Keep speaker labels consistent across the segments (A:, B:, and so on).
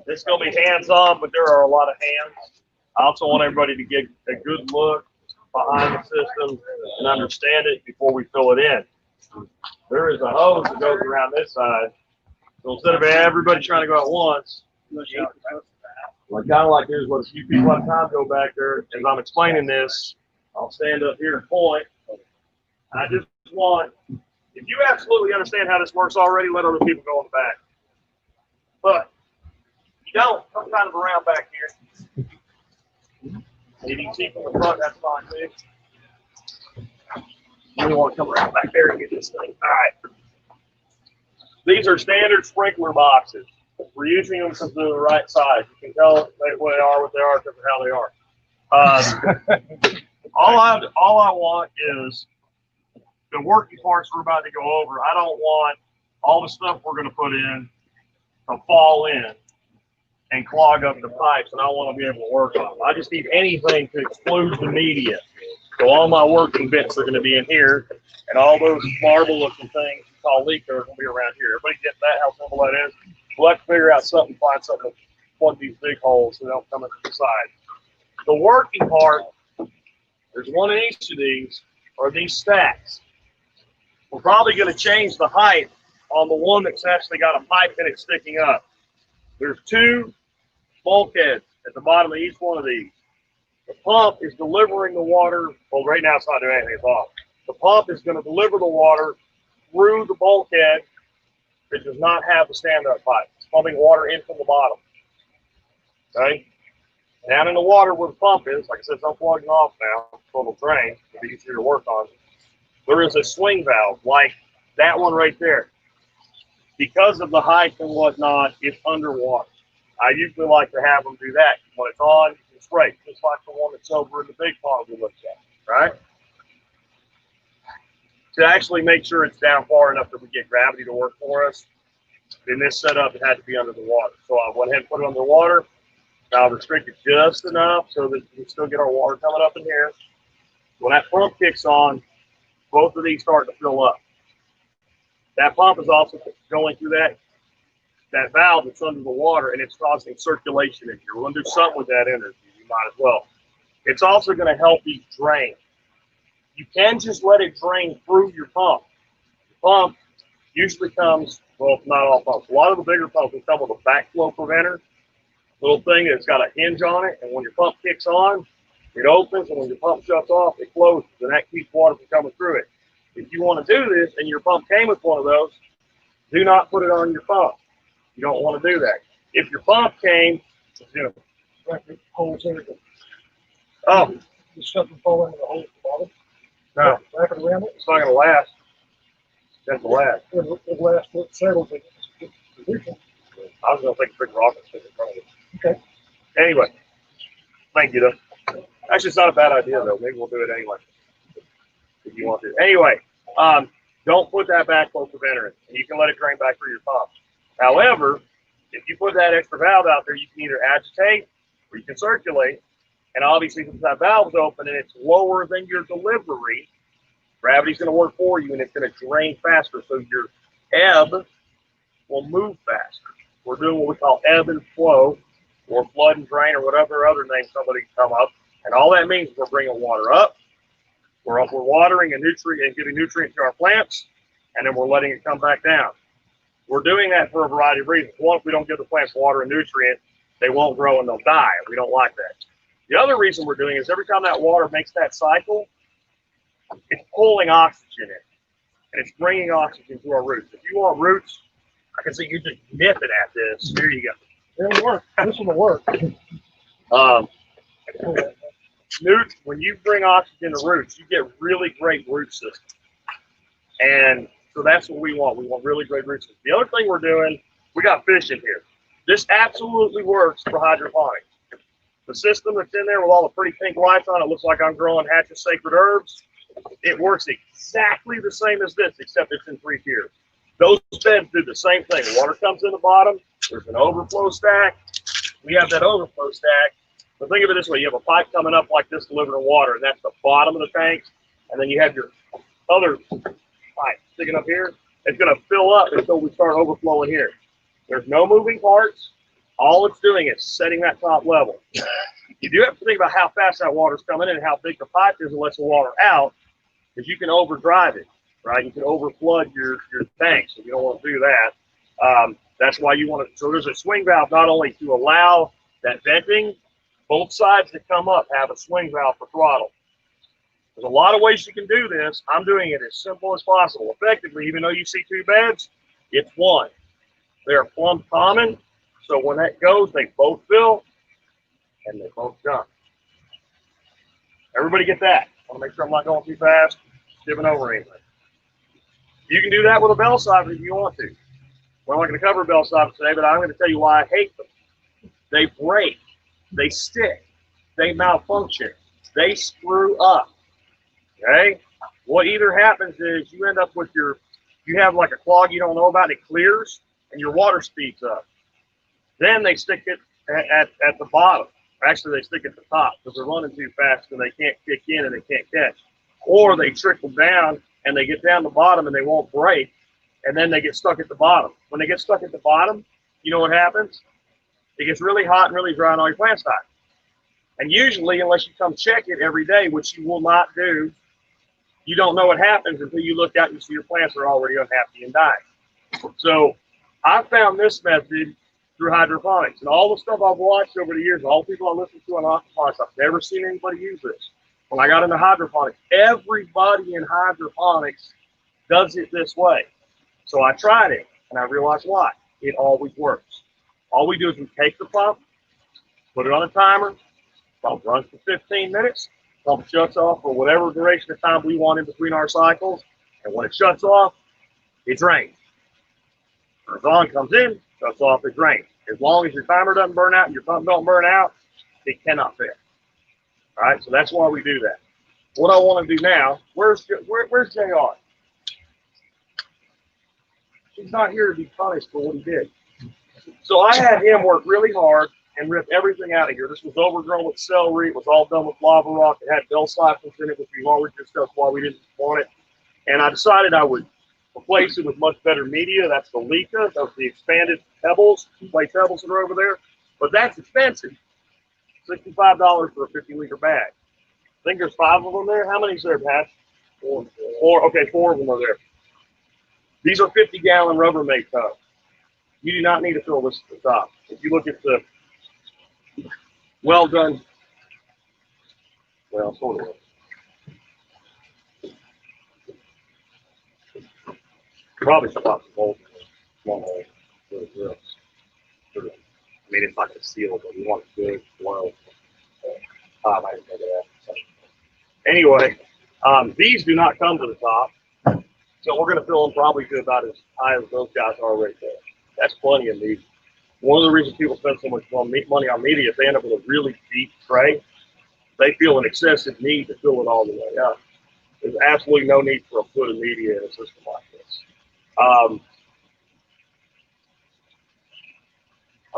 A: This is going to be hands-on, but there are a lot of hands. I also want everybody to get a good look behind the system and understand it before we fill it in. There is a hose that goes around this side. So instead of everybody trying to go at once, like kind of like there's what a few people at a time go back there. As I'm explaining this, I'll stand up here and point. I just want, if you absolutely understand how this works already, let other people go in the back. But if you don't, come kind of around back here. If you can see from the front, that's fine too. You want to come around back there and get this thing. All right. These are standard sprinkler boxes. We're using them because they're the right size. You can tell what they are because of how they are. All I want is the working parts we're about to go over. I don't want all the stuff we're going to put in to fall in and clog up the pipes, and I want to be able to work on them. I just need anything to exclude the media. So all my working bits are going to be in here, and all those marble-looking things you call leak are going to be around here. Everybody get that, how simple that is? We'll have to figure out something, find something to plug these big holes so they don't come into the side. The working part, there's one in each of these, are these stacks. We're probably going to change the height on the one that's actually got a pipe in it sticking up. There's two bulkheads at the bottom of each one of these. The pump is delivering the water. Well, right now it's not doing anything, it's off. The pump is going to deliver the water through the bulkhead that does not have the stand-up pipe. It's pumping water in from the bottom. Okay? Down in the water where the pump is, like I said, it's unplugging off now, so it'll drain. It'll be easier to work on. There is a swing valve like that one right there. Because of the height and whatnot, it's underwater. I usually like to have them do that. When it's on, you can spray, just like the one that's over in the big pond we looked at, right? To actually make sure it's down far enough that we get gravity to work for us, in this setup, it had to be under the water. So I went ahead and put it under water. Now I've restricted just enough so that we can still get our water coming up in here. When that pump kicks on, both of these start to fill up. That pump is also going through that valve that's under the water, and it's causing circulation in here. We're going to do something with that energy. You might as well. It's also going to help these drain. You can just let it drain through your pump. The pump usually comes, well, not all pumps. A lot of the bigger pumps will come with a backflow preventer, little thing that's got a hinge on it, and when your pump kicks on, it opens, and when your pump shuts off, it closes, and that keeps water from coming through it. If you want to do this, and your pump came with one of those, do not put it on your pump. You don't want to do that. If your pump came, you know,
B: holes in it.
A: oh,
B: The stuff will fall into the hole at the bottom.
A: no,
B: Wrap it around it.
A: it's not going to last. That's the last.
B: It'll last for several days.
A: I was going to take a big rock and stick it in front of it.
B: Okay.
A: Anyway, thank you, though. Actually, it's not a bad idea, though. Maybe we'll do it anyway, if you want to. Anyway, don't put that backflow preventer in. You can let it drain back through your pump. However, if you put that extra valve out there, you can either agitate or you can circulate. And obviously, since that valve's open and it's lower than your delivery, gravity's going to work for you and it's going to drain faster. So your ebb will move faster. We're doing what we call ebb and flow, or flood and drain, or whatever other name somebody can come up. And all that means is we're bringing water up. We're watering and getting nutrients to our plants, and then we're letting it come back down. We're doing that for a variety of reasons. One, if we don't give the plants water and nutrient, they won't grow and they'll die. We don't like that. The other reason we're doing it is every time that water makes that cycle, it's pulling oxygen in, and it's bringing oxygen to our roots. If you want roots, I can see you just nipping at this. Here you go.
B: It'll work. This will work.
A: When you bring oxygen to roots, you get really great root systems. And so that's what we want. We want really great root systems. The other thing we're doing, we got fish in here. This absolutely works for hydroponics. The system that's in there with all the pretty pink lights on it looks like I'm growing Hatch's Sacred Herbs. It works exactly the same as this, except it's in 3 tiers. Those beds do the same thing. Water comes in the bottom. There's an overflow stack. We have that overflow stack. But think of it this way. You have a pipe coming up like this delivering water, and that's the bottom of the tank. And then you have your other pipe sticking up here. It's going to fill up until we start overflowing here. There's no moving parts. All it's doing is setting that top level. You do have to think about how fast that water's coming in and how big the pipe is and lets the water out, because you can overdrive it, right? You can overflood your tanks, so you don't want to do that. That's why you want to, so there's a swing valve not only to allow that venting, both sides that come up have a swing valve for throttle. There's a lot of ways you can do this. I'm doing it as simple as possible. Effectively, even though you see two beds, it's one. They're plumb common, so when that goes, they both fill and they both jump. Everybody get that? I want to make sure I'm not going too fast, skipping over anything. You can do that with a bell sizer if you want to. We're not going to cover bell sizers today, but I'm going to tell you why I hate them. They break, they stick, they malfunction, they screw up. Okay? What either happens is you end up with you have like a clog you don't know about, it clears, and your water speeds up. Then they stick it at the bottom. Actually, they stick at the top because they're running too fast and they can't kick in and they can't catch. Or they trickle down and they get down the bottom and they won't break, and then they get stuck at the bottom. When they get stuck at the bottom, you know what happens? It gets really hot and really dry and all your plants die. And usually, unless you come check it every day, which you will not do, you don't know what happens until you look out and you see your plants are already unhappy and dying. So I found this method through hydroponics. And all the stuff I've watched over the years, all the people I listen to on aquaponics, I've never seen anybody use this. When I got into hydroponics, everybody in hydroponics does it this way. So I tried it, and I realized why. It always works. All we do is we take the pump, put it on a timer, pump runs for 15 minutes, pump shuts off for whatever duration of time we want in between our cycles, and when it shuts off, it drains. When it's on, comes in, shuts off, it drains. As long as your timer doesn't burn out and your pump don't burn out, it cannot fail. All right, so that's why we do that. What I want to do now, where's JR? He's not here to be punished for what he did. So I had him work really hard and rip everything out of here. This was overgrown with celery. It was all done with lava rock. It had bell siphons in it, which we've already discussed why we didn't want it. And I decided I would replace it with much better media. That's the Leica. Those are the expanded pebbles, clay pebbles that are over there. But that's expensive. $65 for a 50-liter bag. I think there's 5 of them there. How many is there, Pat? 4. Okay, 4 of them are there. These are 50-gallon Rubbermaid tubs. You do not need to fill this at the top. If you look at the well done, well, sort of. Probably should pop some holes in it. Small holes. I mean, it's not going to seal, but you want it big, well. I didn't think of that. Anyway, these do not come to the top. So we're going to fill them probably to about as high as those guys are right there. That's plenty of media. One of the reasons people spend so much money on media is they end up with a really deep tray. They feel an excessive need to fill it all the way up. There's absolutely no need for a foot of media in a system like this. I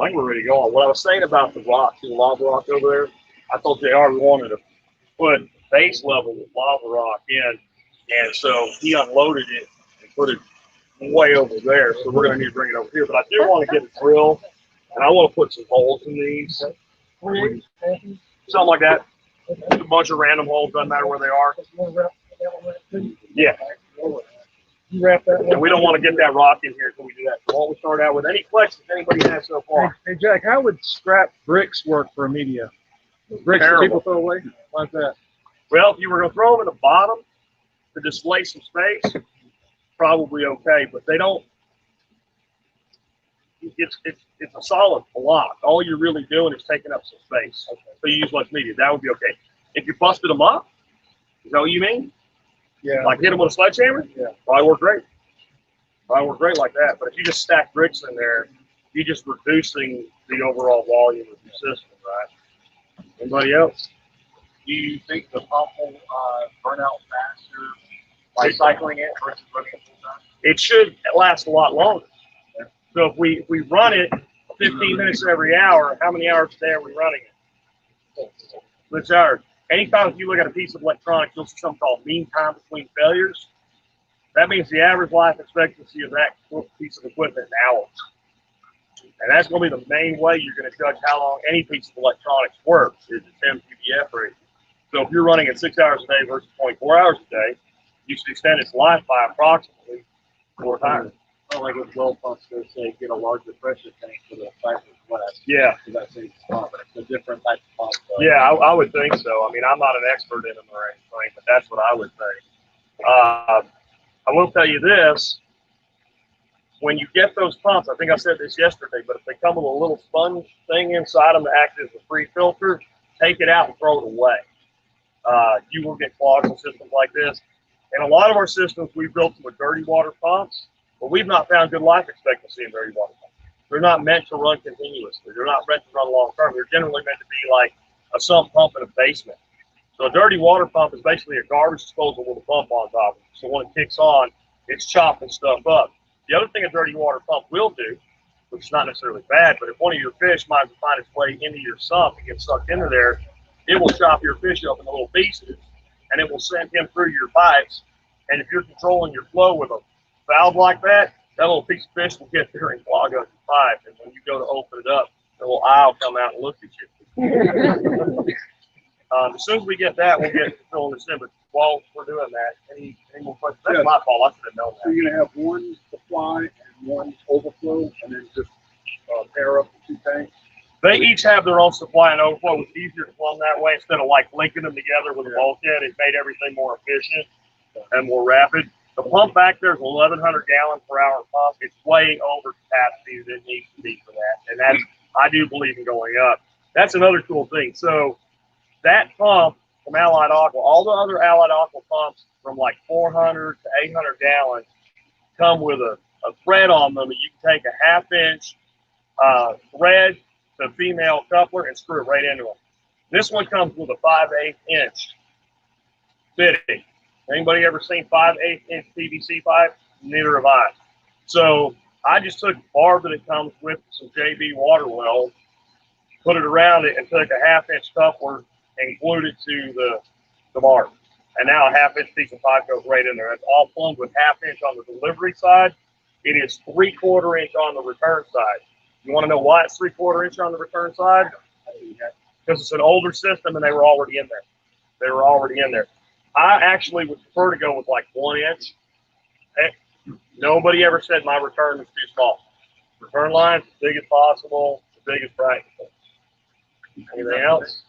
A: think we're ready to go on. What I was saying about the rock, the lava rock over there, I told JR we wanted to put base level with lava rock in, and so he unloaded it and put it way over there. So we're going to need to bring it over here. But I do want to get a drill, and I want to put some holes in these. Something like that. A bunch of random holes, doesn't matter where they are. Yeah.
B: You wrap that
A: And we don't want to get that rock in here until we do that. So why don't we start out with any questions anybody has so far?
B: Hey, Jack, how would scrap bricks work for a media? Bricks that people throw away? Like that?
A: Well, if you were going to throw them in the bottom to displace some space, probably okay. But they don't. It's a solid block. All you're really doing is taking up some space. So you use less media. That would be okay. If you busted them up, is that what you mean?
B: Yeah.
A: Like hit them with a sledgehammer?
B: Yeah.
A: Probably work great. Probably work great like that. But if you just stack bricks in there, you're just reducing the overall volume of your system, right? Anybody else?
C: Do you think the pump will burn out faster by cycling it versus running it full time?
A: It should last a lot longer. So if we run it 15 minutes every hour, how many hours a day are we running it? 6 hours. Anytime if you look at a piece of electronics, you'll see something called mean time between failures. That means the average life expectancy of that piece of equipment in hours. And that's going to be the main way you're going to judge how long any piece of electronics works is its MTBF rating. So if you're running it 6 hours a day versus 24 hours a day, you should extend its life by approximately 4 times.
C: Well, like with well pumps, they say get a larger pressure tank for the cycle less.
A: Yeah.
C: Because that's a different type of pump. So.
A: Yeah, I would think so. I mean, I'm not an expert in them or anything, but that's what I would think. I will tell you this. When you get those pumps, I think I said this yesterday, but if they come with a little sponge thing inside them that acts as a free filter, take it out and throw it away. You will get clogs in systems like this. And a lot of our systems we built them with dirty water pumps, but we've not found good life expectancy in dirty water pumps. They're not meant to run continuously. They're not meant to run long term. They're generally meant to be like a sump pump in a basement. So a dirty water pump is basically a garbage disposal with a pump on top of it. So when it kicks on, it's chopping stuff up. The other thing a dirty water pump will do, which is not necessarily bad, but if one of your fish might find its way into your sump and get sucked into there, it will chop your fish up into little pieces, and it will send him through your pipes. And if you're controlling your flow with a valve like that, that little piece of fish will get there and clog up your pipe. And when you go to open it up, the little eye will come out and look at you. As soon as we get that, we'll get filling this in. But while we're doing that, any more questions? That's my fault. I should have known that.
D: So you're going to have one supply and one overflow, and then just pair up the 2 tanks?
A: They each have their own supply and overflow. It's easier to plumb that way instead of like linking them together with a bulkhead. It made everything more efficient and more rapid. The pump back there is 1,100 gallon per hour pump. It's way over capacity that it needs to be for that. And that's, I do believe in going up. That's another cool thing. So that pump from Allied Aqua, all the other Allied Aqua pumps from like 400 to 800 gallons come with a thread on them that you can take a 1/2 inch thread to female coupler and screw it right into them. This one comes with a 5/8 inch fitting. Anybody ever seen 5/8 inch PVC pipe? Neither have I. So I just took the barb that it comes with, some JB water wells, put it around it, and took a 1/2 inch coupler and glued it to the barb. And now a 1/2 inch piece of pipe goes right in there. It's all plumbed with 1/2 inch on the delivery side. It is 3/4 inch on the return side. You want to know why it's 3/4 inch on the return side? Because it's an older system and they were already in there. They were already in there. I actually would prefer to go with like 1 inch. Heck, nobody ever said my return was too small. Return line's as big as possible, as big as practical. Anything else?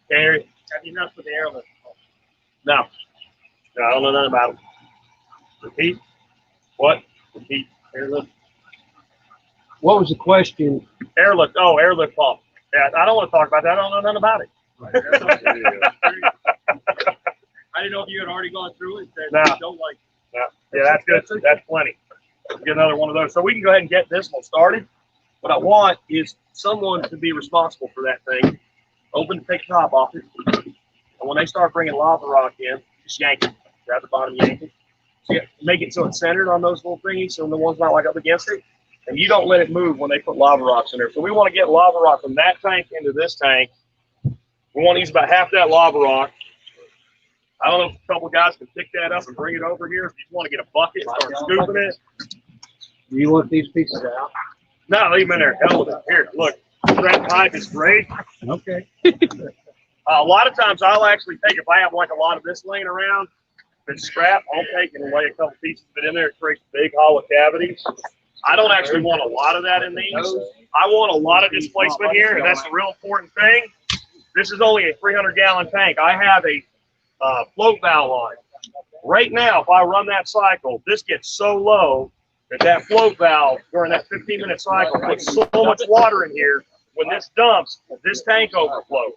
A: Gary?
C: Have you nuts with the airlift?
A: No. No, I don't know nothing about them. Repeat? What? Repeat. Airlift?
E: What was the question?
A: Airlift. Oh, airlift pump. Yeah, I don't want to talk about that. I don't know nothing about it.
C: I didn't know if you had already gone through it.
A: No.
C: Don't like.
A: No. Yeah, that's good. That's plenty. Get another one of those. So we can go ahead and get this one started. What I want is someone to be responsible for that thing. Open the take the top off it. And when they start bringing lava rock in, just yank it. Grab the bottom, yank it. So make it so it's centered on those little thingies so the one's not like up against it. And you don't let it move when they put lava rocks in there. So we want to get lava rock from that tank into this tank. We want to use about half that lava rock. I don't know if a couple of guys can pick that up and bring it over here. If you want to get a bucket and start scooping it.
E: Do you want these pieces out?
A: No, leave them in there. Hell with it. Here, look. That pipe is great.
E: Okay.
A: A lot of times I'll actually take, if I have like a lot of this laying around, if it's scrap, I'll take and lay a couple pieces of it in there. It creates big hollow cavities. I don't actually want a lot of that in these. I want a lot of displacement here, and that's a real important thing. This is only a 300-gallon tank. I have a float valve on it. Right now, if I run that cycle, this gets so low that float valve during that 15-minute cycle puts so much water in here. When this dumps, this tank overflows.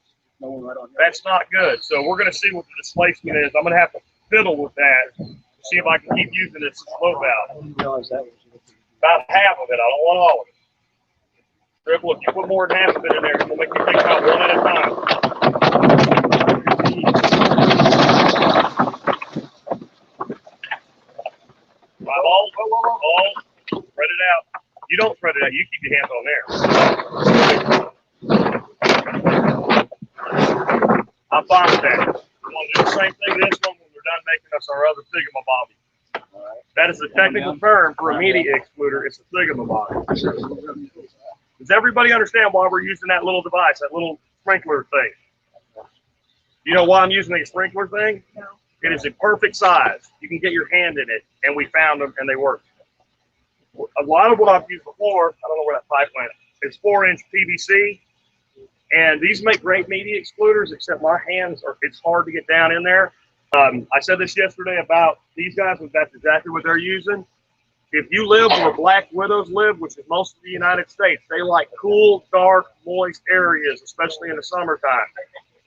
A: That's not good. So we're going to see what the displacement is. I'm going to have to fiddle with that to see if I can keep using this float valve. About half of it. I don't want all of it. Triple, if you put more than half of it in there, we'll make you take out one at a time. Spread it out. You don't spread it out. You keep your hands on there. I'm fine with that. We're going to do the same thing this one when we're done making us our other Sigma bobby. All right. That is the technical term for a media excluder. It's a thingamabob. Does everybody understand why we're using that little device, that little sprinkler thing? You know why I'm using a sprinkler thing? No. It is a perfect size. You can get your hand in it, and we found them, and they work. A lot of what I've used before, I don't know where that pipe went, it's 4-inch PVC, and these make great media excluders, except my hands are, it's hard to get down in there. I said this yesterday about these guys, and that's exactly what they're using. If you live where black widows live, which is most of the United States, they like cool, dark, moist areas, especially in the summertime.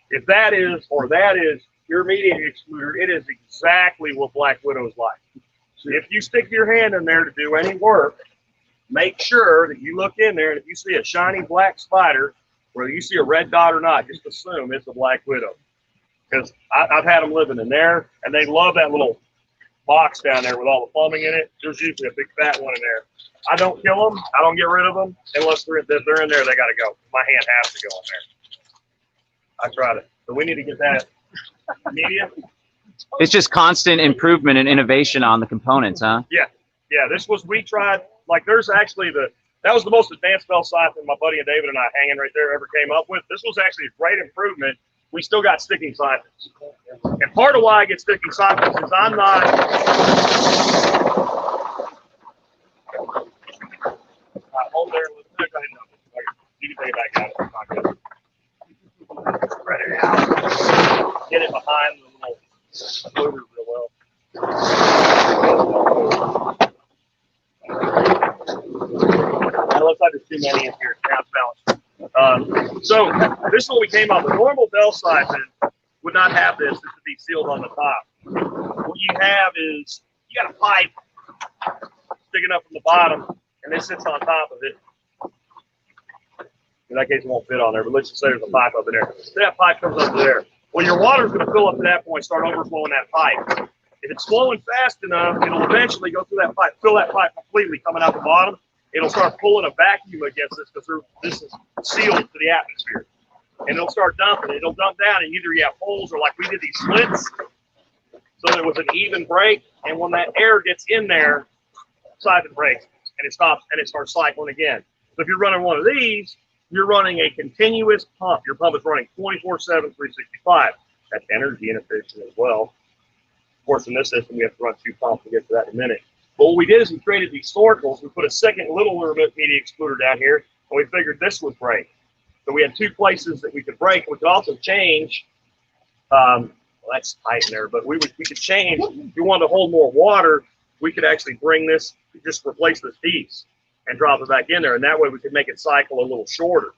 A: If that is, or that is your media excluder, it is exactly what black widows like. If you stick your hand in there to do any work, make sure that you look in there, and if you see a shiny black spider, whether you see a red dot or not, just assume it's a black widow. Because I've had them living in there, and they love that little box down there with all the plumbing in it. There's usually a big fat one in there. I don't kill them. I don't get rid of them unless they're in there. They got to go. My hand has to go in there. I tried it. So we need to get that media.
F: It's just constant improvement and innovation on the components, huh?
A: Yeah. Yeah, we tried, like there's actually that was the most advanced bell siphon my buddy and David and I hanging right there ever came up with. This was actually a great improvement. We still got sticking siphons. And part of why I get sticking siphons is I'm not. Hold there. Let's go ahead and you can take it back out. Spread it out. Get it behind the little motor real well. It looks like there's too many in here. Now it's balanced. So this is what we came up with. Normal bell siphon would not have this. This would be sealed on the top. What you have is you got a pipe sticking up from the bottom, and this sits on top of it. In that case, it won't fit on there, but let's just say there's a pipe up in there. So that pipe comes up to there. Well, your water's going to fill up to that point, start overflowing that pipe. If it's flowing fast enough, it'll eventually go through that pipe, fill that pipe completely coming out the bottom. It'll start pulling a vacuum against this because this is sealed to the atmosphere. And it'll start dumping. It'll dump down, and either you have holes or like we did these slits, so there was an even break. And when that air gets in there, siphon breaks, and it stops, and it starts cycling again. So if you're running one of these, you're running a continuous pump. Your pump is running 24/7, 365. That's energy inefficient as well. Of course, in this system, we have to run 2 pumps to get to that in a minute. But what we did is we created these snorkels. We put a second little media excluder down here, and we figured this would break. So we had 2 places that we could break. We could also change. Well, that's tight in there, but we could change. If we wanted to hold more water, we could actually bring this, just replace this piece and drop it back in there. And that way we could make it cycle a little shorter.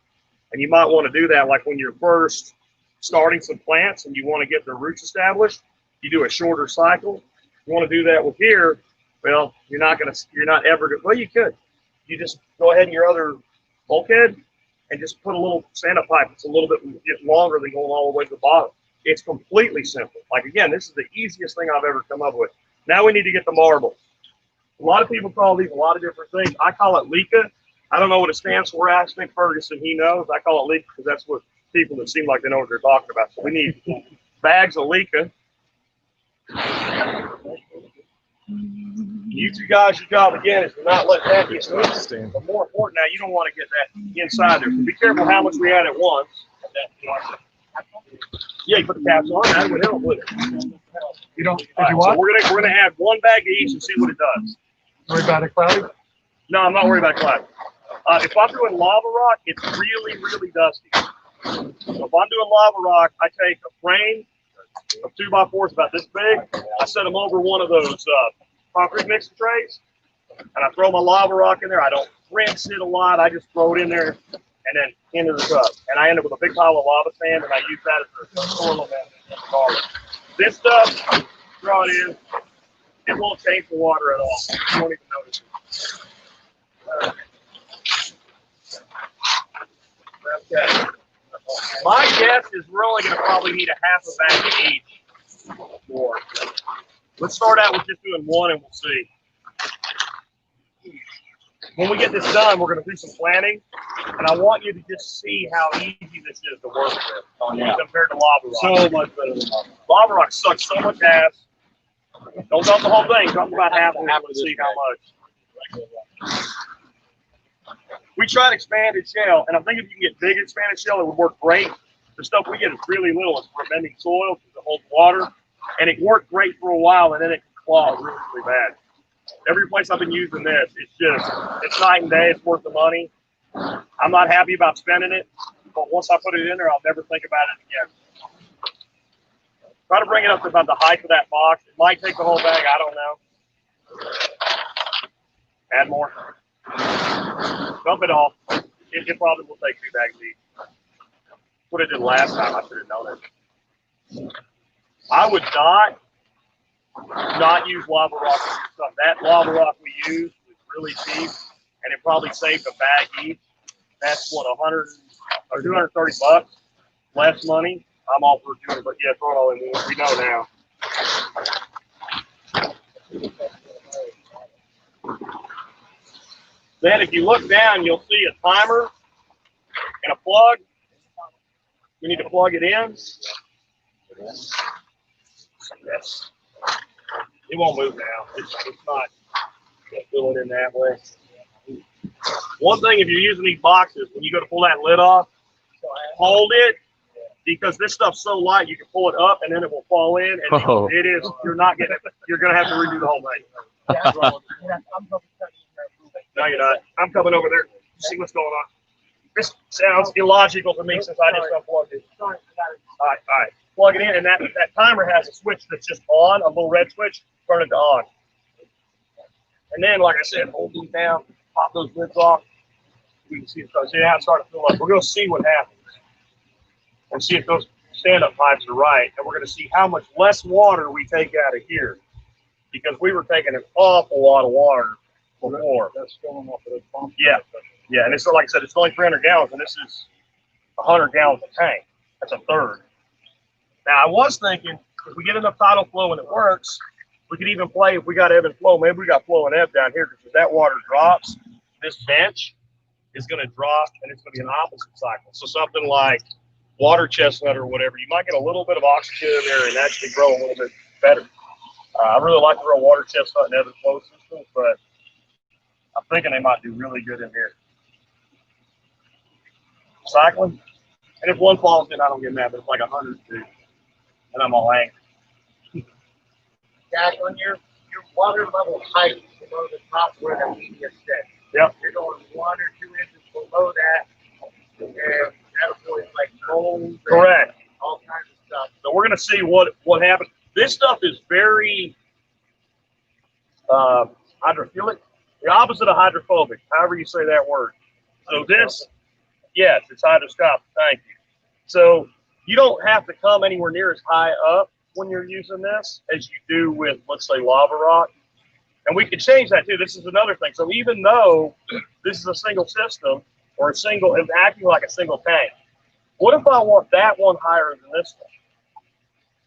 A: And you might want to do that like when you're first starting some plants and you want to get their roots established, you do a shorter cycle. If you want to do that with here, well, you're not ever going to, well, you could. You just go ahead in your other bulkhead and just put a little stand-up pipe. It's a little bit longer than going all the way to the bottom. It's completely simple. Like, again, this is the easiest thing I've ever come up with. Now we need to get the marbles. A lot of people call these a lot of different things. I call it LECA. I don't know what it stands for. Ask Nick Ferguson. He knows. I call it LECA because that's what people that seem like they know what they're talking about. So we need bags of LECA. You 2 guys, your job again is to not let that get loose. But more important now, you don't want to get that inside there. So be careful how much we add at once. Yeah, you put the caps on. That would help with it.
B: You don't.
A: Right, so we're gonna add 1 bag of each and see what it does.
B: Worry about it cloudy?
A: No, I'm not worried about cloud. If I'm doing lava rock, it's really, really dusty. So if I'm doing lava rock, I take a frame of 2x4s about this big. I set them over one of those concrete mixing trays, and I throw my lava rock in there. I don't rinse it a lot. I just throw it in there and then into the tub. And I end up with a big pile of lava sand, and I use that as a soil amendment in the garden. This stuff, throw it in. It won't change the water at all. You won't even notice it. Okay. My guess is we're only going to probably need a half a bag of each. More. Let's start out with just doing 1 and we'll see. When we get this done, we're going to do some planting, and I want you to just see how easy this is to work with compared to lava rock.
D: So much better than lava.
A: Lava rock sucks so much ass. Don't dump the whole thing. Dump about half of it to see how much. We tried expanded shell, and I'm thinking if you can get big expanded shell, it would work great. The stuff we get is really little. It's fermenting soil because it holds water, and it worked great for a while, and then it can clog really, really bad. Every place I've been using this, it's night and day. It's worth the money. I'm not happy about spending it, but once I put it in there, I'll never think about it again. Try to bring it up to about the height of that box. It might take the whole bag. I don't know. Add more. Dump it off. It probably will take 2 bags each. What I did last time, I should have known it. I would not use lava rock for your stuff. That lava rock we used was really cheap, and it probably saved a bag each. That's what, 100 or 230 bucks, less money. I'm all for doing it, but yeah, throw it all in there. We know now. Then if you look down, you'll see a timer and a plug. We need to plug it in. Yes. It won't move now. It's not filling in that way. One thing, if you're using these boxes, when you go to pull that lid off, hold it, because this stuff's so light, you can pull it up and then it will fall in. And it is, you're not getting it. You're going to have to redo the whole thing. No, you're not. I'm coming over there to see what's going on. This sounds illogical to me since I just unplugged it. All right. Plug it in, and that timer has a switch that's just on, a little red switch. Turn it to on. And then, like I said, hold these down, pop those lids off. We can see it starts. See how it's starting to fill up. We're going to see what happens and see if those stand-up pipes are right. And we're going to see how much less water we take out of here, because we were taking an awful lot of water before.
D: That's filling off of the pump.
A: Yeah, and it's like I said, it's only 300 gallons, and this is 100 gallons a tank. That's a third. Now, I was thinking, if we get enough tidal flow and it works, we could even play, if we got ebb and flow, maybe we got flow and ebb down here, because if that water drops, this bench is going to drop, and it's going to be an opposite cycle. So something like water chestnut or whatever, you might get a little bit of oxygen in there and actually grow a little bit better. I really like to grow water chestnut and ebb and flow systems, but I'm thinking they might do really good in here. Cycling, and if one falls in, I don't get mad, but it's like 100 too, and I'm all angry.
C: Jack, when your water level height below the top where the media sits,
A: Yep.
C: you're going 1 or 2 inches below that, and that avoids like mold.
A: Correct.
C: All kinds of stuff.
A: So we're going to see what happens. This stuff is very hydrophilic, the opposite of hydrophobic, however you say that word. So this, yes, it's hydroscopic. Thank you. So you don't have to come anywhere near as high up when you're using this as you do with, let's say, lava rock. And we can change that too. This is another thing. So even though this is a single system or it's acting like a single tank, what if I want that one higher than this one?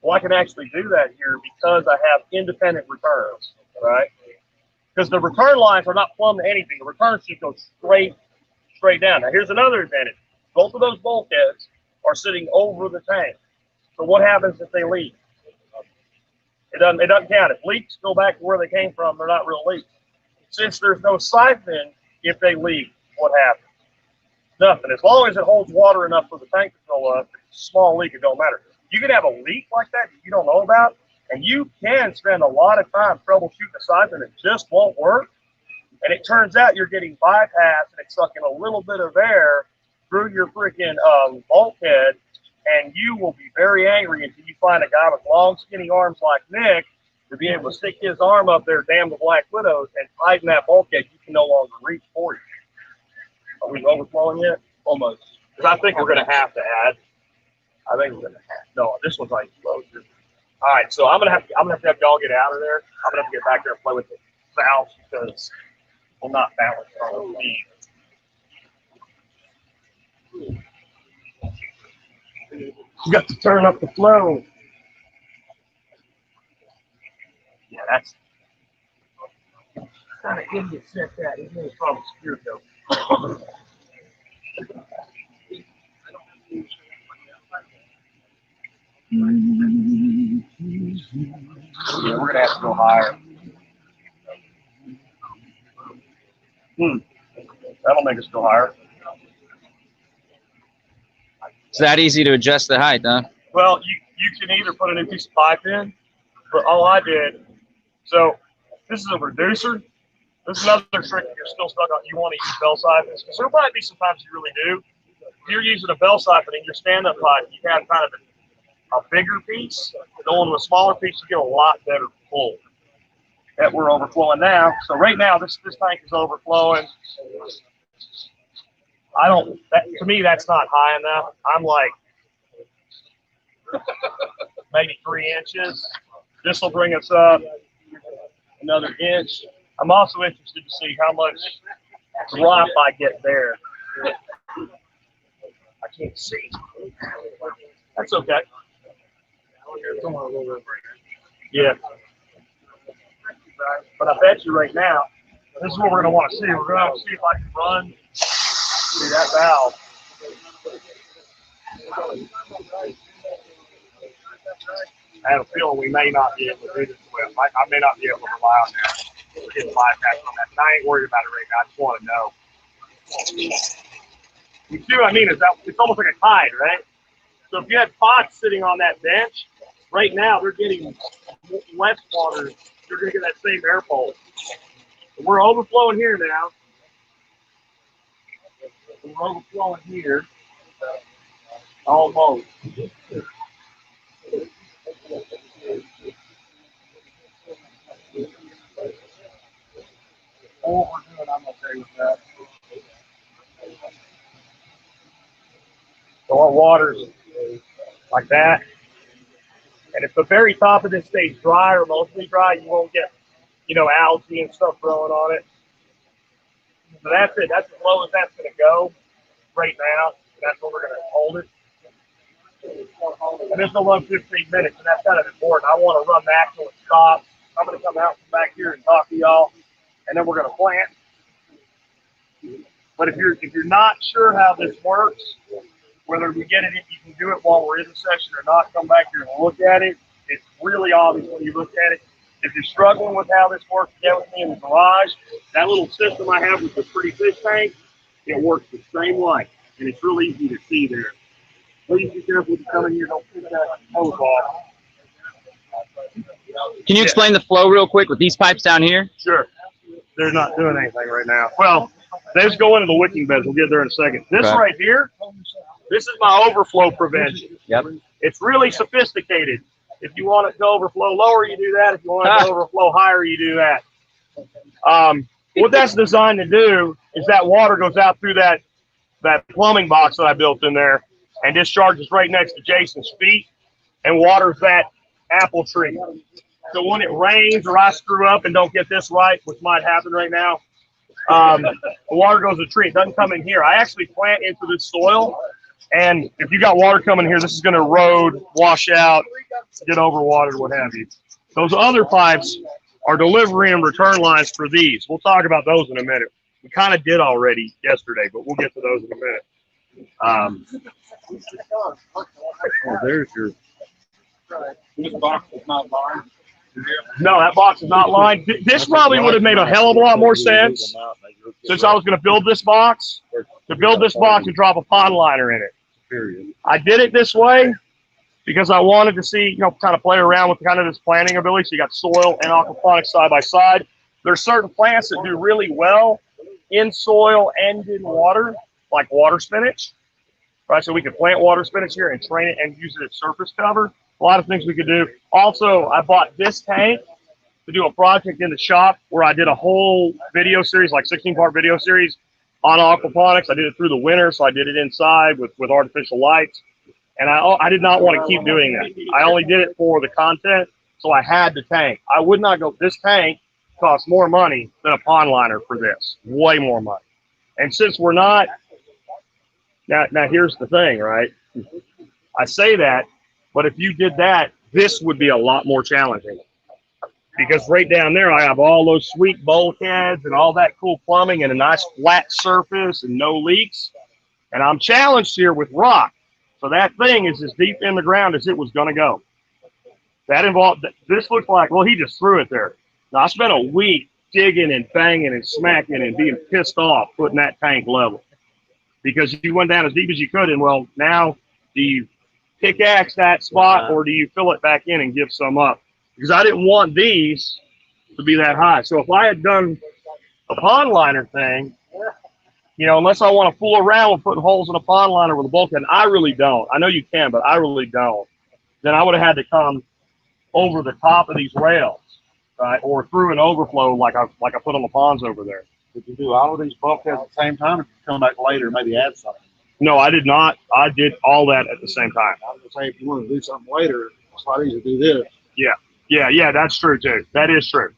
A: Well, I can actually do that here because I have independent returns, right? Because the return lines are not plumb to anything. The returns should go straight down. Now, here's another advantage. Both of those bulkheads are sitting over the tank. So what happens if they leak? It doesn't count. If leaks go back to where they came from, they're not real leaks. Since there's no siphon, if they leak, what happens? Nothing. As long as it holds water enough for the tank to fill up, if it's a small leak, it don't matter. You can have a leak like that you don't know about, and you can spend a lot of time troubleshooting the siphon. It just won't work. And it turns out you're getting bypassed, and it's sucking a little bit of air through your freaking bulkhead, and you will be very angry until you find a guy with long, skinny arms like Nick to be able to stick his arm up there, damn the Black Widows, and tighten that bulkhead you can no longer reach for you. Are we overflowing yet? Almost. Because I think we're going to have to add. I think we're going to have. No, this one's like explosive. All right, so I'm gonna have to have y'all get out of there. I'm gonna have to get back there and play with the valves because we'll not balance on the feed. You got to turn up the flow. Yeah, that's kind of idiot set that. His name's probably Spirko. Yeah, we're gonna has to go higher. That'll make us go higher.
F: It's that easy to adjust the height, huh?
A: Well, you can either put a new piece of pipe in, but all I did, so this is a reducer. This is another trick if you're still stuck on, you want to use bell siphons, because there might be sometimes you really do. If you're using a bell siphon in your stand-up pipe, you have kind of a bigger piece. Going to a smaller piece, you get a lot better pull. That we're overflowing now. So right now, this tank is overflowing. To me, that's not high enough. I'm like maybe 3 inches. This will bring us up another inch. I'm also interested to see how much drop I get there. I can't see. That's okay. Yeah. But I bet you right now, this is what we're going to want to see. We're going to want to see if I can run through that valve. I have a feeling we may not be able to do this well. I may not be able to rely on that. We're getting bypass on that. But I ain't worried about it right now. I just want to know. You see what I mean? It's almost like a tide, right? So if you had pots sitting on that bench, right now they're getting less water. You're going to get that same air pulse. We're overflowing here now. We're overflowing here. Almost. What we're doing, I'm okay with that. So our water's like that. And if the very top of this stays dry or mostly dry, you won't get, algae and stuff growing on it. So that's it. That's as low as that's going to go right now. That's where we're going to hold it. And this will run 15 minutes, and that's kind of important. I want to run that till it stops. I'm going to come out from back here and talk to y'all, and then we're going to plant. But if you're not sure how this works, whether we get it, if you can do it while we're in the session or not, come back here and look at it. It's really obvious when you look at it. If you're struggling with how this works, get with me in the garage. That little system I have with the pretty fish tank, it works the same way, and it's really easy to see there. Please be careful when you come in here. Don't pick that hose off.
F: Can you explain the flow real quick with these pipes down here?
A: Sure. They're not doing anything right now. Well, they just go into the wicking beds. We'll get there in a second. This right here, this is my overflow prevention.
F: Yep.
A: It's really sophisticated. If you want it to overflow lower, you do that. If you want it to overflow higher, you do that. What that's designed to do is that water goes out through that plumbing box that I built in there and discharges right next to Jason's feet and waters that apple tree. So when it rains or I screw up and don't get this right, which might happen right now, the water goes to the tree. It doesn't come in here. I actually plant into this soil, and if you got water coming here, this is going to erode, wash out, get overwatered, what have you. Those other pipes are delivery and return lines for these. We'll talk about those in a minute. We kind of did already yesterday, but we'll get to those in a minute. There's your.
D: This box is not lined.
A: No, that box is not lined. This probably would have made a hell of a lot more sense since I was going to build this box, and drop a pond liner in it. I did it this way because I wanted to see, kind of play around with kind of this planting ability. So you got soil and aquaponics side by side. There's certain plants that do really well in soil and in water, like water spinach. Right, so we could plant water spinach here and train it and use it as surface cover. A lot of things we could do. Also, I bought this tank to do a project in the shop where I did a whole video series, like 16-part video series on aquaponics. I did it through the winter, so I did it inside with artificial lights. And I did not want to keep doing that. I only did it for the content, so I had the tank. I would not go, this tank costs more money than a pond liner for this, way more money. And since we're not, now here's the thing, right? I say that, but if you did that, this would be a lot more challenging. Because right down there, I have all those sweet bulkheads and all that cool plumbing and a nice flat surface and no leaks. And I'm challenged here with rock. So that thing is as deep in the ground as it was going to go. That involved, this looks like, well, he just threw it there. Now, I spent a week digging and banging and smacking and being pissed off putting that tank level because you went down as deep as you could. And, well, now do you pickaxe that spot or do you fill it back in and give some up? Because I didn't want these to be that high. So if I had done a pond liner thing, you know, unless I want to fool around with putting holes in a pond liner with a bulkhead, I really don't. I know you can, but I really don't. Then I would have had to come over the top of these rails, right, or through an overflow like I put on the ponds over there.
C: Did you do all of these bulkheads at the same time, or did you come back later and maybe add something?
A: No, I did not. I did all that at the same time.
C: I was gonna say, if you want to do something later, it's a lot easier to do this.
A: Yeah, that's true too. That is true.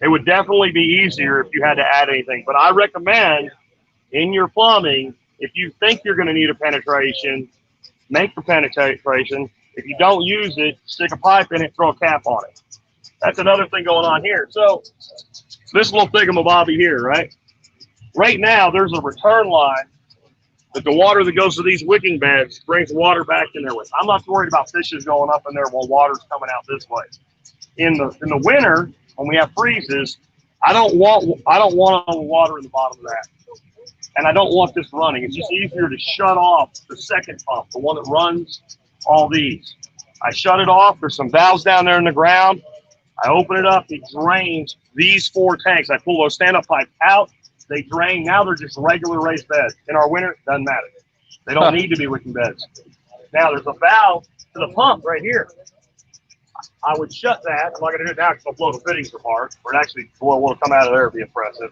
A: It would definitely be easier if you had to add anything. But I recommend in your plumbing, if you think you're going to need a penetration, make the penetration. If you don't use it, stick a pipe in it, throw a cap on it. That's another thing going on here. So this little thingamabobby here, right? Right now, there's a return line that the water that goes to these wicking beds brings water back in there with. I'm not worried about fishes going up in there while water's coming out this way. In the winter, when we have freezes, I don't want all the water in the bottom of that. And I don't want this running. It's just easier to shut off the second pump, the one that runs all these. I shut it off. There's some valves down there in the ground. I open it up. It drains these 4 tanks. I pull those stand-up pipes out. They drain. Now they're just regular raised beds. In our winter, it doesn't matter. They don't need to be wicking beds. Now there's a valve to the pump right here. I would shut that. I'm not going to do it now because I'll blow the fittings apart. Or it actually will come out of there. It'd be impressive.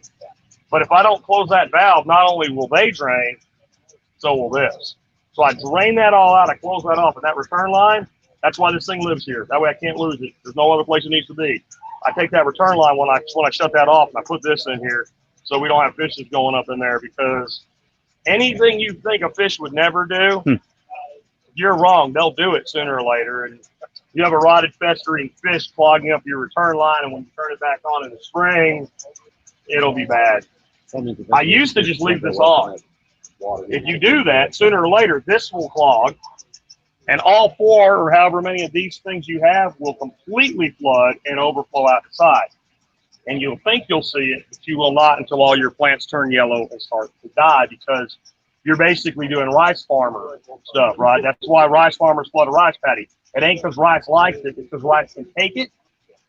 A: But if I don't close that valve, not only will they drain, so will this. So I drain that all out. I close that off. And that return line, that's why this thing lives here. That way I can't lose it. There's no other place it needs to be. I take that return line when I shut that off, and I put this in here so we don't have fishes going up in there, because anything you think a fish would never do, you're wrong. They'll do it sooner or later. And you have a rotted, festering fish clogging up your return line, and when you turn it back on in the spring, it'll be bad. I used to just leave this on. If you do that, sooner or later, this will clog, and all 4 or however many of these things you have will completely flood and overflow out the side. And you'll think you'll see it, but you will not until all your plants turn yellow and start to die, because you're basically doing rice farmer stuff, right? That's why rice farmers flood a rice paddy. It ain't because rice likes it, it's because rice can take it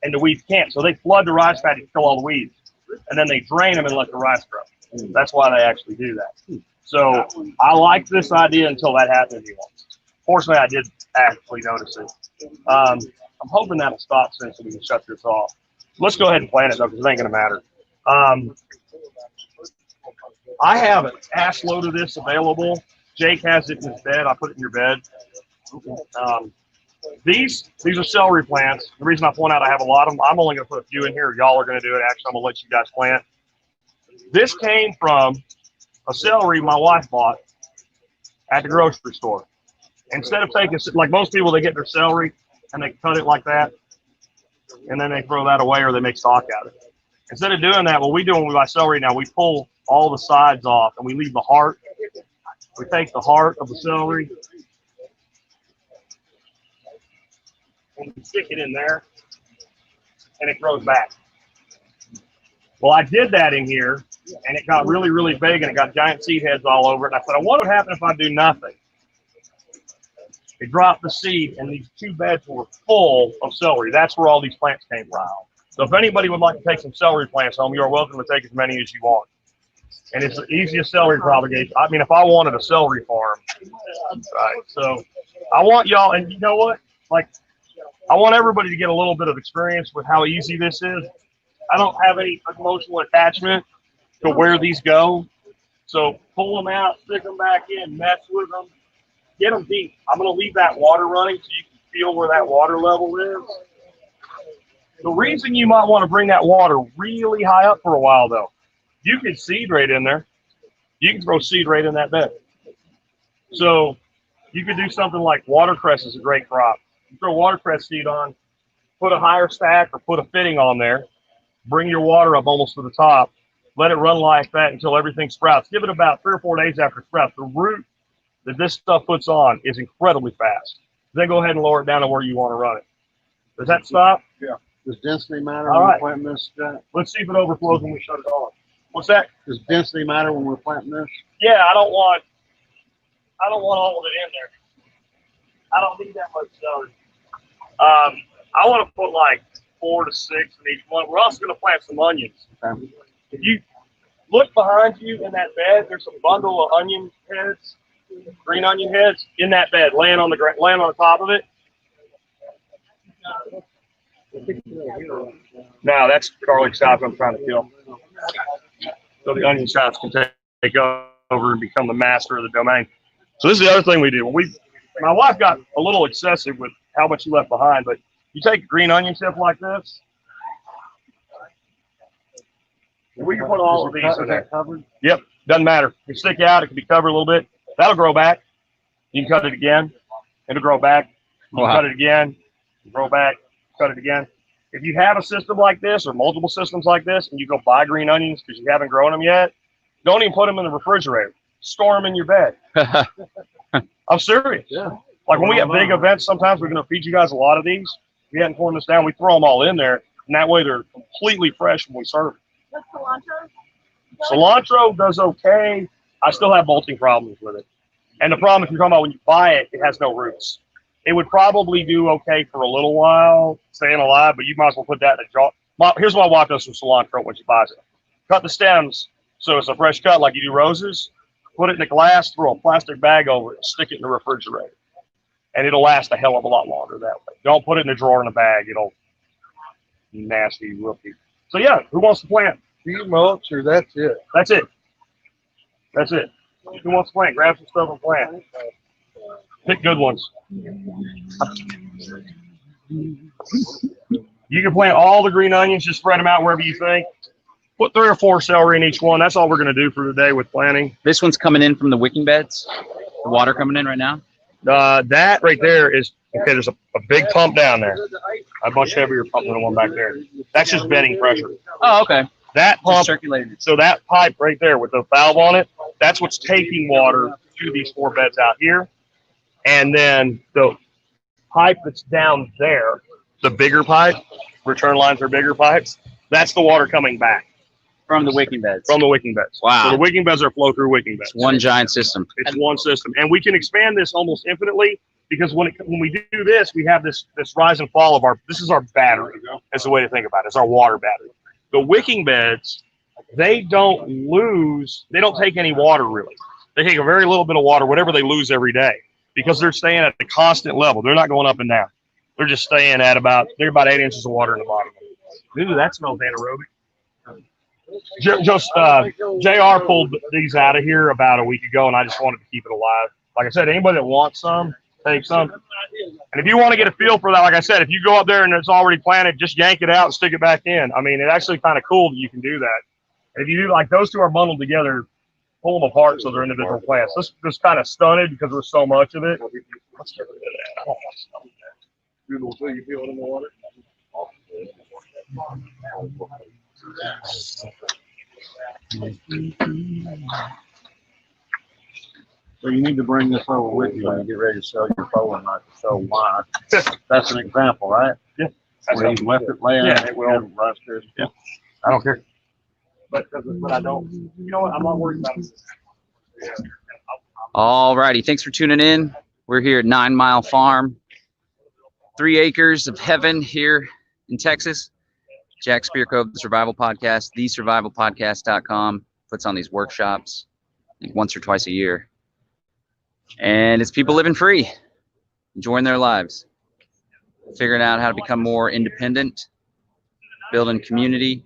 A: and the weeds can't. So they flood the rice paddy to kill all the weeds, and then they drain them and let the rice grow. That's why they actually do that. So I like this idea until that happens anymore. Fortunately, I did actually notice it. I'm hoping that'll stop soon so we can shut this off. Let's go ahead and plant it, though, because it ain't going to matter. I have an ass load of this available. Jake has it in his bed. I put it in your bed. These are celery plants. The reason I point out I have a lot of them, I'm only going to put a few in here. Y'all are going to do it. Actually, I'm going to let you guys plant. This came from a celery my wife bought at the grocery store. Instead of taking, like most people, they get their celery and they cut it like that, and then they throw that away or they make stock out of it. Instead of doing that, what we do when we buy celery now, we pull all the sides off and we leave the heart. We take the heart of the celery and we stick it in there, and it grows back. Well, I did that in here, and it got really, really big, and it got giant seed heads all over it. And I said, what would happen if I do nothing? It dropped the seed, and these 2 beds were full of celery. That's where all these plants came from. So if anybody would like to take some celery plants home, you are welcome to take as many as you want. And it's the easiest celery propagation. I mean, if I wanted a celery farm, right? So I want y'all, and you know what? Like, I want everybody to get a little bit of experience with how easy this is. I don't have any emotional attachment to where these go. So pull them out, stick them back in, mess with them, get them deep. I'm going to leave that water running so you can feel where that water level is. The reason you might want to bring that water really high up for a while, though, you can seed right in there. You can throw seed right in that bed. So you could do something like watercress is a great crop. You throw watercress seed on, put a higher stack or put a fitting on there, bring your water up almost to the top, let it run like that until everything sprouts. Give it about 3 or 4 days after it sprouts. The root that this stuff puts on is incredibly fast. Then go ahead and lower it down to where you want to run it. Does that stop?
D: Does density matter
A: All
D: when
A: right.
D: we're planting this, Jack?
A: Let's see if it overflows when we shut it on. What's that?
D: Does density matter when we're planting this?
A: Yeah, I don't want all of it in there. I don't need that much stone. I want to put like 4 to 6 in each one. We're also going to plant some onions.
D: Okay.
A: If you look behind you in that bed, there's a bundle of onion heads, green onion heads, in that bed, laying on the top of it. No, that's garlic sap I'm trying to kill. So the onion saps can take over and become the master of the domain. So this is the other thing we do. My wife got a little excessive with how much she left behind, but you take a green onion tip like this. We can put all of these in there.
D: Covered?
A: Yep, doesn't matter. It can stick out. It can be covered a little bit. That'll grow back. You can cut it again. It'll grow back. You can cut it again. Grow back. Cut it again. If you have a system like this or multiple systems like this, and you go buy green onions because you haven't grown them yet, don't even put them in the refrigerator. Store them in your bed. I'm serious.
D: Yeah.
A: Like when we have big events, sometimes we're going to feed you guys a lot of these. We hadn't torn this down. We throw them all in there, and that way they're completely fresh when we serve them.
G: What's cilantro?
A: Cilantro does okay. I still have molting problems with it. And the problem, if you're talking about when you buy it, it has no roots. It would probably do okay for a little while, staying alive, but you might as well put that in a jar. Here's what my wife does with cilantro when she buys it. Cut the stems so it's a fresh cut like you do roses. Put it in a glass, throw a plastic bag over it, stick it in the refrigerator. And it'll last a hell of a lot longer that way. Don't put it in a drawer in a bag. It'll nasty rookie. So yeah, who wants to plant?
B: Do you mulch or that's it?
A: That's it. That's it. Who wants to plant? Grab some stuff and plant. Pick good ones. You can plant all the green onions, just spread them out wherever you think. Put 3 or 4 celery in each one. That's all we're going to do for today with planting.
F: This one's coming in from the wicking beds. The water coming in right now.
A: That right there is, okay, there's a big pump down there. A much heavier pump than the one back there. That's just bedding pressure.
F: Oh, okay.
A: That pump,
F: Circulating.
A: so that pipe right there with the valve on it, that's what's taking water to these 4 beds out here. And then the pipe that's down there, the bigger pipe, return lines are bigger pipes, that's the water coming back.
F: From the wicking beds.
A: From the wicking beds.
F: Wow.
A: So the wicking beds are flow-through wicking beds.
F: It's one giant system.
A: It's one system. And we can expand this almost infinitely because when we do this, we have this rise and fall of this is our battery. That's the way to think about it. It's our water battery. The wicking beds, they don't take any water really. They take a very little bit of water, whatever they lose every day, because they're staying at a constant level. They're not going up and down. They're just staying at about 8 inches of water in the bottom. Ooh, that smells anaerobic. JR pulled these out of here about a week ago, and I just wanted to keep it alive. Like I said, anybody that wants some, take some. And if you want to get a feel for that, like I said, if you go up there and it's already planted, just yank it out and stick it back in. I mean, it's actually kind of cool that you can do that. And if you do, like those two are bundled together, pull them apart so they're individual plants. This just kind of stunted because there's so much of it. Let's get rid of that. I don't want to smell that.
D: Beautiful thing, you feel it in the water? So you need to bring this over with you when you get ready to sell your pole and not to show why. That's an example, right?
A: Yeah.
D: Where you left it laying.
A: Yeah, it will.
D: Rusted.
A: Yeah. I don't care. But I don't. You know what? I'm not worried about it.
F: All righty. Thanks for tuning in. We're here at 9 Mile Farm. 3 acres of heaven here in Texas. Jack Spirko of the Survival Podcast, thesurvivalpodcast.com, puts on these workshops I think once or twice a year. And it's people living free, enjoying their lives, figuring out how to become more independent, building community,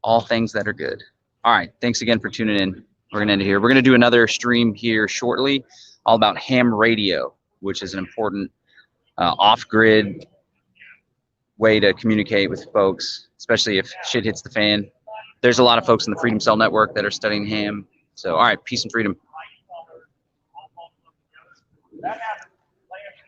F: all things that are good. All right. Thanks again for tuning in. We're going to end it here. We're going to do another stream here shortly, all about ham radio, which is an important off-grid way to communicate with folks, especially if shit hits the fan. There's a lot of folks in the Freedom Cell Network that are studying ham. So, all right, peace and freedom.